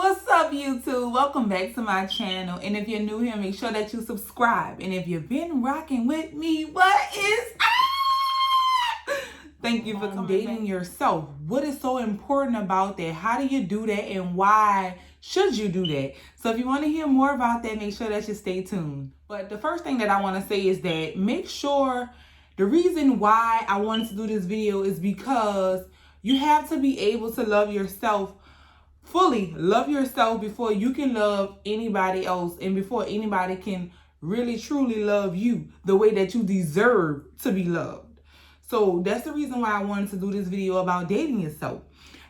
What's up, YouTube? Welcome back to my channel. And if you're new here, make sure that you subscribe. And if you've been rocking with me, what is up? Thank you for dating yourself. What is so important about that? How do you do that? And why should you do that? So if you want to hear more about that, make sure that you stay tuned. But the first thing that I want to say is that make sure the reason why I wanted to do this video is because you have to be able to love yourself fully. Love yourself before you can love anybody else, and before anybody can really truly love you the way that you deserve to be loved. So that's the reason why I wanted to do this video about dating yourself.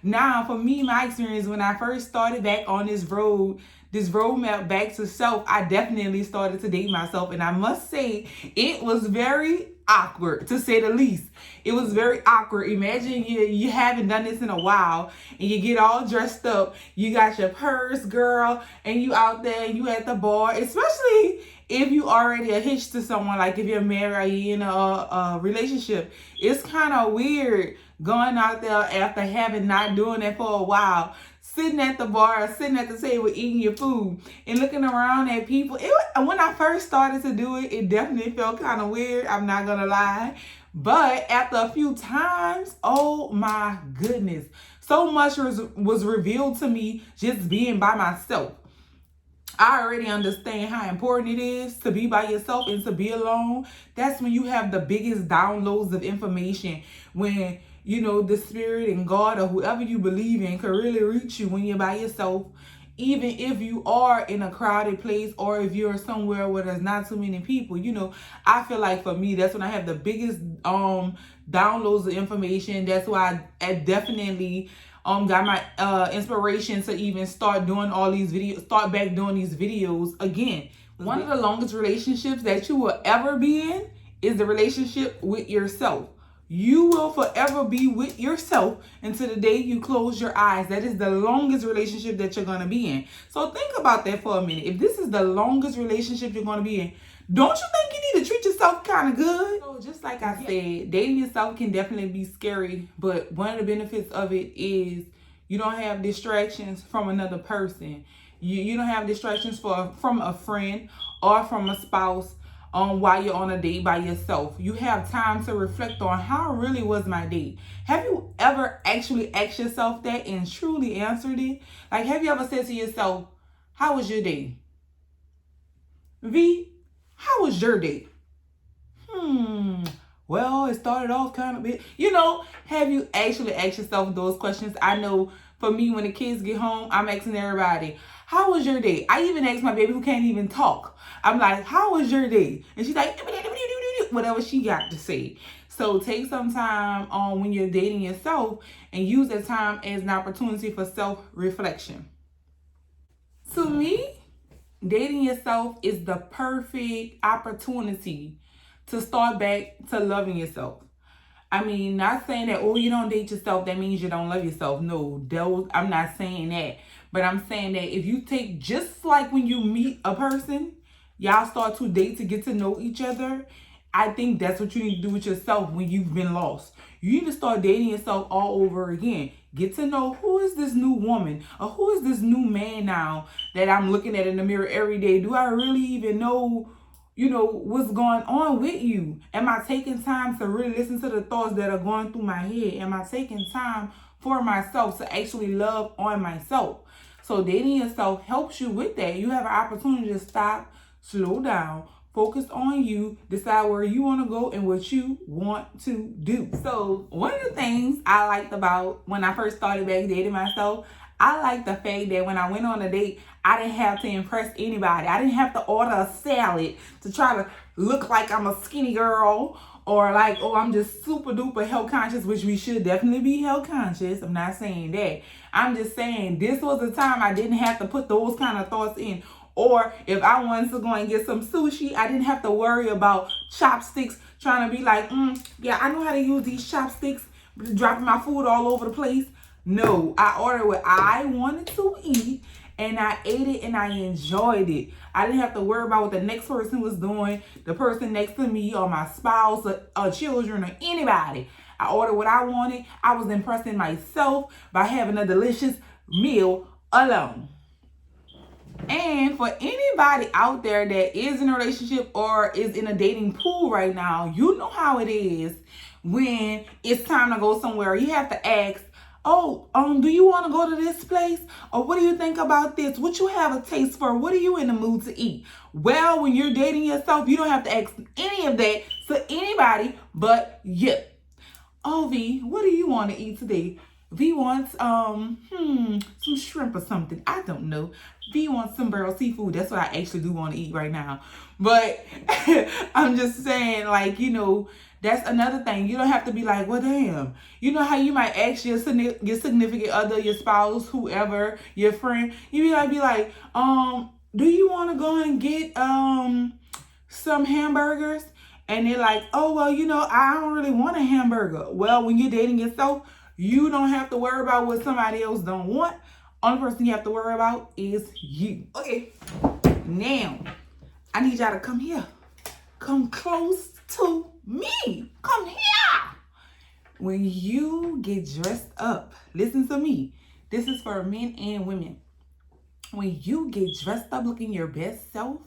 Now, for me, my experience when I first started back on this roadmap back to self, I definitely started to date myself, and I must say it was very awkward, to say the least. It was very awkward. Imagine you haven't done this in a while, and you get all dressed up, you got your purse, girl, and you out there, you at the bar, especially if you already hitched to someone, like if you're married or you're in a relationship. It's kind of weird going out there after having not doing that for a while, sitting at the bar, sitting at the table, eating your food, and looking around at people. When I first started to do it, it definitely felt kind of weird. I'm not going to lie. But after a few times, oh my goodness, so much was revealed to me just being by myself. I already understand how important it is to be by yourself and to be alone. That's when you have the biggest downloads of information, when you know the spirit and God or whoever you believe in can really reach you when you're by yourself. Even if you are in a crowded place, or if you're somewhere where there's not too many people, you know, I feel like for me, that's when I have the biggest downloads of information. That's why I definitely got my inspiration to even start doing all these videos, start back doing these videos again. One of the longest relationships that you will ever be in is the relationship with yourself. You will forever be with yourself until the day you close your eyes. That is the longest relationship that you're going to be in. So think about that for a minute. If this is the longest relationship you're going to be in, don't you think you need to treat yourself kind of good? So just like I said, dating yourself can definitely be scary, but one of the benefits of it is you don't have distractions from another person. You don't have distractions from a friend or from a spouse. While you're on a date by yourself, you have time to reflect on how really was my date. Have you ever actually asked yourself that and truly answered it? Like, have you ever said to yourself, how was your day? V, how was your day? Well, it started off kind of bit. You know, have you actually asked yourself those questions? I know for me, when the kids get home, I'm asking everybody, how was your day? I even asked my baby who can't even talk. I'm like, how was your day? And she's like, whatever she got to say. So take some time when you're dating yourself and use that time as an opportunity for self-reflection. To me, dating yourself is the perfect opportunity to start back to loving yourself. I mean, not saying that, oh, you don't date yourself, that means you don't love yourself. No, I'm not saying that. But I'm saying that if you take, just like when you meet a person, y'all start to date to get to know each other. I think that's what you need to do with yourself when you've been lost. You need to start dating yourself all over again. Get to know, who is this new woman, or who is this new man now that I'm looking at in the mirror every day? Do I really even know, you know, what's going on with you? Am I taking time to really listen to the thoughts that are going through my head? Am I taking time for myself to actually love on myself? So dating yourself helps you with that. You have an opportunity to stop, slow down, focus on you, decide where you want to go and what you want to do. So one of the things I liked about when I first started back dating myself, I liked the fact that when I went on a date, I didn't have to impress anybody. I didn't have to order a salad to try to look like I'm a skinny girl, or like, oh, I'm just super duper health conscious, which we should definitely be health conscious. I'm not saying that. I'm just saying this was a time I didn't have to put those kind of thoughts in. Or if I wanted to go and get some sushi, I didn't have to worry about chopsticks, trying to be like, yeah, I know how to use these chopsticks, dropping my food all over the place. No, I ordered what I wanted to eat, and I ate it and I enjoyed it. I didn't have to worry about what the next person was doing, the person next to me, or my spouse, or children, or anybody. I ordered what I wanted. I was impressing myself by having a delicious meal alone. And for anybody out there that is in a relationship or is in a dating pool right now, you know how it is when it's time to go somewhere. You have to ask, oh, do you want to go to this place? Or what do you think about this? What you have a taste for? What are you in the mood to eat? Well, when you're dating yourself, you don't have to ask any of that to anybody but you. Oh, V, what do you want to eat today? V wants some shrimp or something. I don't know. V wants some barrel seafood. That's what I actually do want to eat right now. But I'm just saying, like, you know, that's another thing. You don't have to be like, well, damn. You know how you might ask your significant other, your spouse, whoever, your friend. You might be like, do you want to go and get some hamburgers? And they're like, oh, well, you know, I don't really want a hamburger. Well, when you're dating yourself, you don't have to worry about what somebody else don't want. Only person you have to worry about is you. Okay, now, I need y'all to come here. Come close to me. Come here. When you get dressed up, listen to me. This is for men and women. When you get dressed up looking your best self,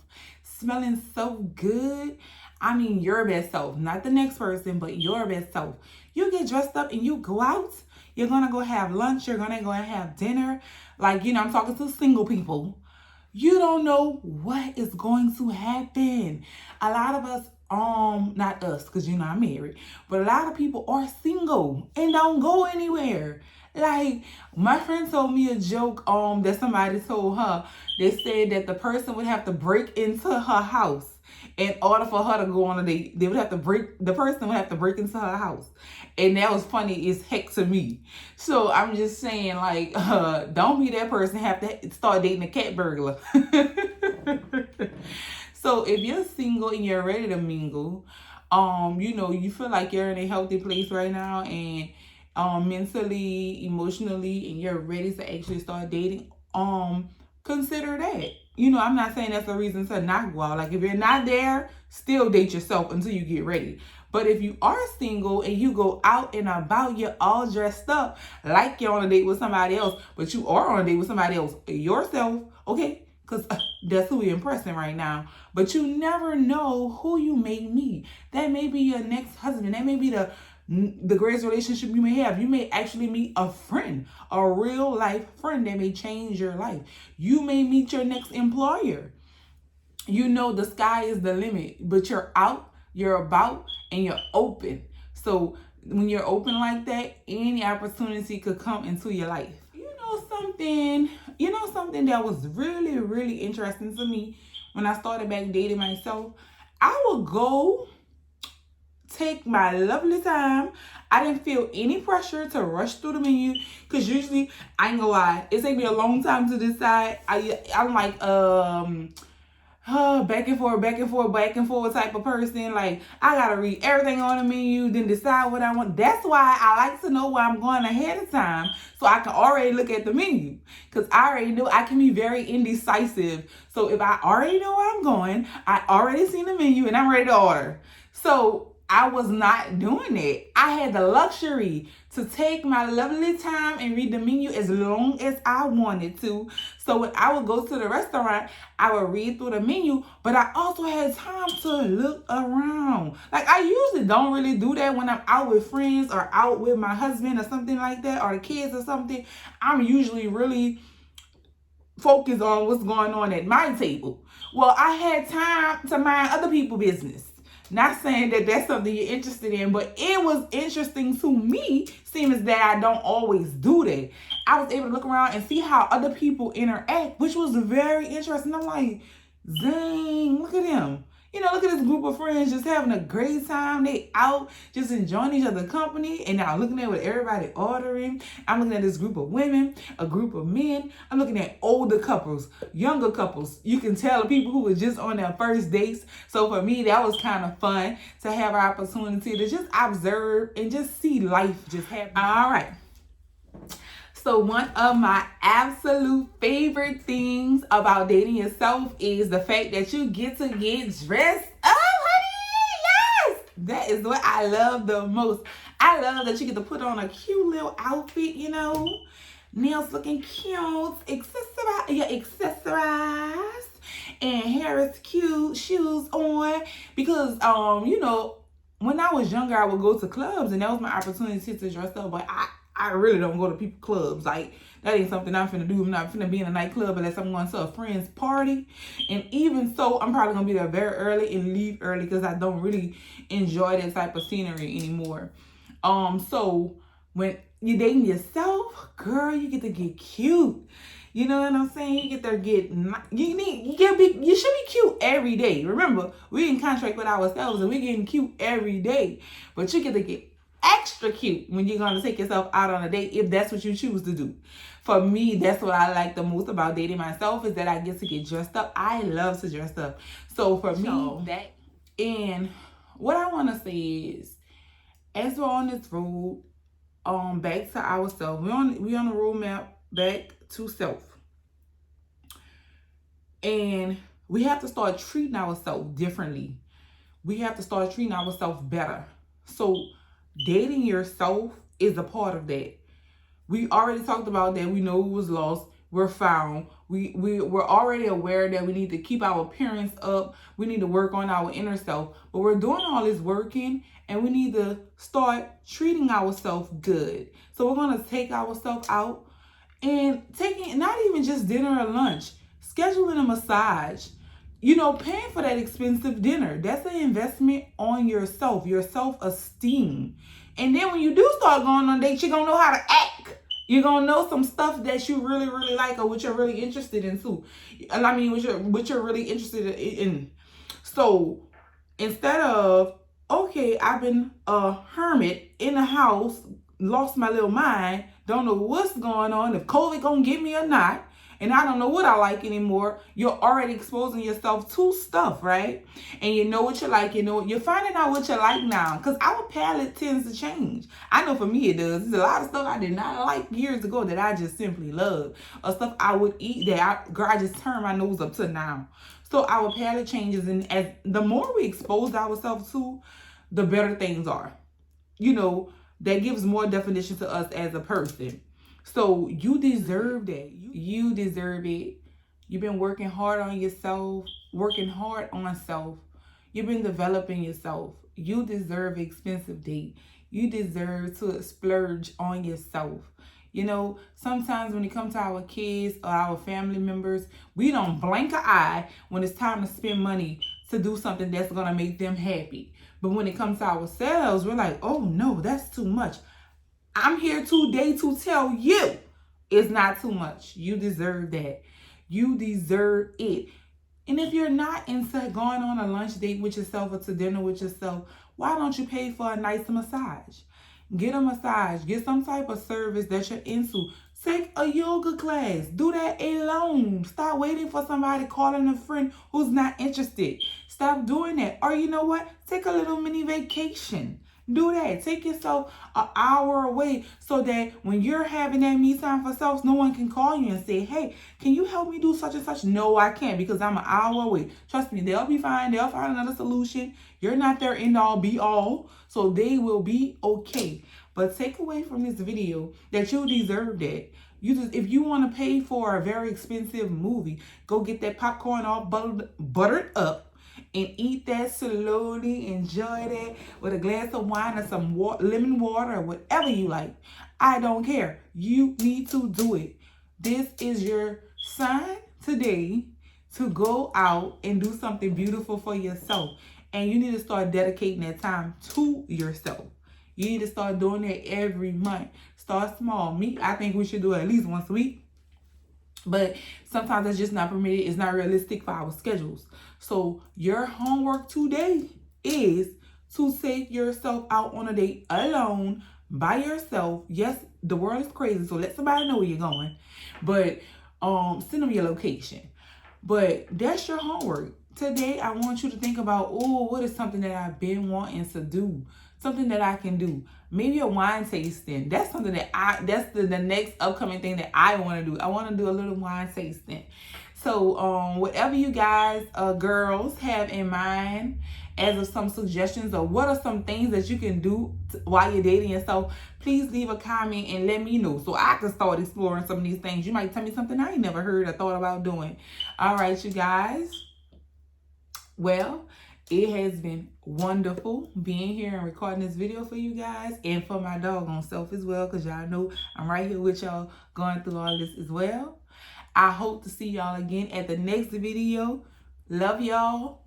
smelling so good, I mean your best self, not the next person, but your best self. You get dressed up and you go out. You're going to go have lunch. You're going to go and have dinner. Like, you know, I'm talking to single people. You don't know what is going to happen. A lot of us, not us, because you know I'm married, but a lot of people are single and don't go anywhere. Like, my friend told me a joke that somebody told her. They said that the person would have to break into her house in order for her to go on a date. The person would have to break into her house. And that was funny as heck to me. So I'm just saying, like, don't be that person, have to start dating a cat burglar. So if you're single and you're ready to mingle, you know, you feel like you're in a healthy place right now and mentally, emotionally, and you're ready to actually start dating, consider that. You know, I'm not saying that's a reason to not go out. Like, if you're not there, still date yourself until you get ready. But if you are single and you go out and about, you're all dressed up like you're on a date with somebody else, but you are on a date with somebody else yourself, okay? Because that's who we're impressing right now. But you never know who you may meet. That may be your next husband. That may be the greatest relationship you may have. You may actually meet a friend, a real life friend that may change your life. You may meet your next employer. You know, the sky is the limit, but you're out, you're about, and you're open. So when you're open like that, any opportunity could come into your life. You know something that was really, really interesting to me when I started back dating myself? I would go take my lovely time. I didn't feel any pressure to rush through the menu, because usually, I ain't gonna lie, it takes me a long time to decide. I'm like back and forth type of person. Like, I gotta read everything on the menu, then decide what I want. That's why I like to know where I'm going ahead of time, so I can already look at the menu, because I already know I can be very indecisive. So if I already know where I'm going, I already seen the menu and I'm ready to order. So I was not doing it. I had the luxury to take my lovely time and read the menu as long as I wanted to. So when I would go to the restaurant, I would read through the menu, but I also had time to look around. Like, I usually don't really do that when I'm out with friends or out with my husband or something like that, or the kids or something. I'm usually really focused on what's going on at my table. Well, I had time to mind other people's business. Not saying that that's something you're interested in, but it was interesting to me, seeing as that I don't always do that. I was able to look around and see how other people interact, which was very interesting. I'm like, dang, look at them. You know, look at this group of friends just having a great time. They out just enjoying each other's company. And now I'm looking at what everybody ordering. I'm looking at this group of women, a group of men. I'm looking at older couples, younger couples. You can tell the people who were just on their first dates. So for me, that was kind of fun to have an opportunity to just observe and just see life just happen. All right. So one of my absolute favorite things about dating yourself is the fact that you get to get dressed up, honey. Yes! That is what I love the most. I love that you get to put on a cute little outfit, you know. Nails looking cute, accessorize. hair is cute, shoes on. Because, you know, when I was younger, I would go to clubs and that was my opportunity to dress up. But I really don't go to people clubs. Like, that ain't something I'm finna do. I'm not finna be in a nightclub unless I'm going to a friend's party. And even so, I'm probably gonna be there very early and leave early because I don't really enjoy that type of scenery anymore. So when you're dating yourself, girl, you get to get cute. You know what I'm saying? You get there, you should be cute every day. Remember, we in contract with ourselves and we're getting cute every day. But you get to get extra cute when you're gonna take yourself out on a date if that's what you choose to do. For me, that's what I like the most about dating myself is that I get to get dressed up. I love to dress up. So for me, and what I want to say is, as we're on this road, back to ourselves, we on the roadmap back to self, and we have to start treating ourselves differently. We have to start treating ourselves better. So dating yourself is a part of that. We already talked about that. We know we was lost. We're found. We're already aware that we need to keep our appearance up. We need to work on our inner self. But we're doing all this working and we need to start treating ourselves good. So we're going to take ourselves out and taking not even just dinner or lunch, scheduling a massage, you know, paying for that expensive dinner. That's an investment on yourself, your self-esteem. And then when you do start going on dates, you're going to know how to act. You're going to know some stuff that you really, really like or what you're really interested in too. I mean, what you're really interested in. So instead of, okay, I've been a hermit in the house, lost my little mind, don't know what's going on, if COVID going to get me or not, and I don't know what I like anymore, you're already exposing yourself to stuff, right? And you know what you like, you know, you're finding out what you like now, because our palate tends to change. I know for me it does. There's a lot of stuff I did not like years ago that I just simply love, or stuff I would eat that I just turn my nose up to now. So our palate changes, and as the more we expose ourselves to, the better things are. You know, that gives more definition to us as a person. So you deserve that. You deserve it. You've been working hard on yourself, working hard on self. You've been developing yourself. You deserve an expensive date. You deserve to splurge on yourself. You know, sometimes when it comes to our kids or our family members, we don't blink an eye when it's time to spend money to do something that's going to make them happy. But when it comes to ourselves, we're like, oh no, that's too much. I'm here today to tell you it's not too much. You deserve that. You deserve it. And if you're not into going on a lunch date with yourself or to dinner with yourself, why don't you pay for a nice massage? Get a massage. Get some type of service that you're into. Take a yoga class. Do that alone. Stop waiting for somebody calling a friend who's not interested. Stop doing that. Or you know what? Take a little mini vacation. Do that. Take yourself an hour away so that when you're having that me time for self, no one can call you and say, hey, can you help me do such and such? No, I can't because I'm an hour away. Trust me, they'll be fine. They'll find another solution. You're not their end all be all. So they will be okay. But take away from this video that you deserve that. If you want to pay for a very expensive movie, go get that popcorn all buttered up. And eat that slowly, enjoy that with a glass of wine or some lemon water or whatever you like. I don't care. You need to do it. This is your sign today to go out and do something beautiful for yourself. And you need to start dedicating that time to yourself. You need to start doing that every month. Start small. I think we should do it at least once a week. But sometimes that's just not permitted. It's not realistic for our schedules. So your homework today is to take yourself out on a date alone, by yourself. Yes, the world is crazy, so let somebody know where you're going. But send them your location. But that's your homework. Today, I want you to think about, what is something that I've been wanting to do? Something that I can do. Maybe a wine tasting. That's something that that's the next upcoming thing that I want to do. I want to do a little wine tasting. So whatever you guys, girls, have in mind as of some suggestions or what are some things that you can do while you're dating yourself, please leave a comment and let me know so I can start exploring some of these things. You might tell me something I ain't never heard or thought about doing. All right, you guys. Well, it has been wonderful being here and recording this video for you guys and for my doggone self as well, because y'all know I'm right here with y'all going through all this as well. I hope to see y'all again at the next video. Love y'all.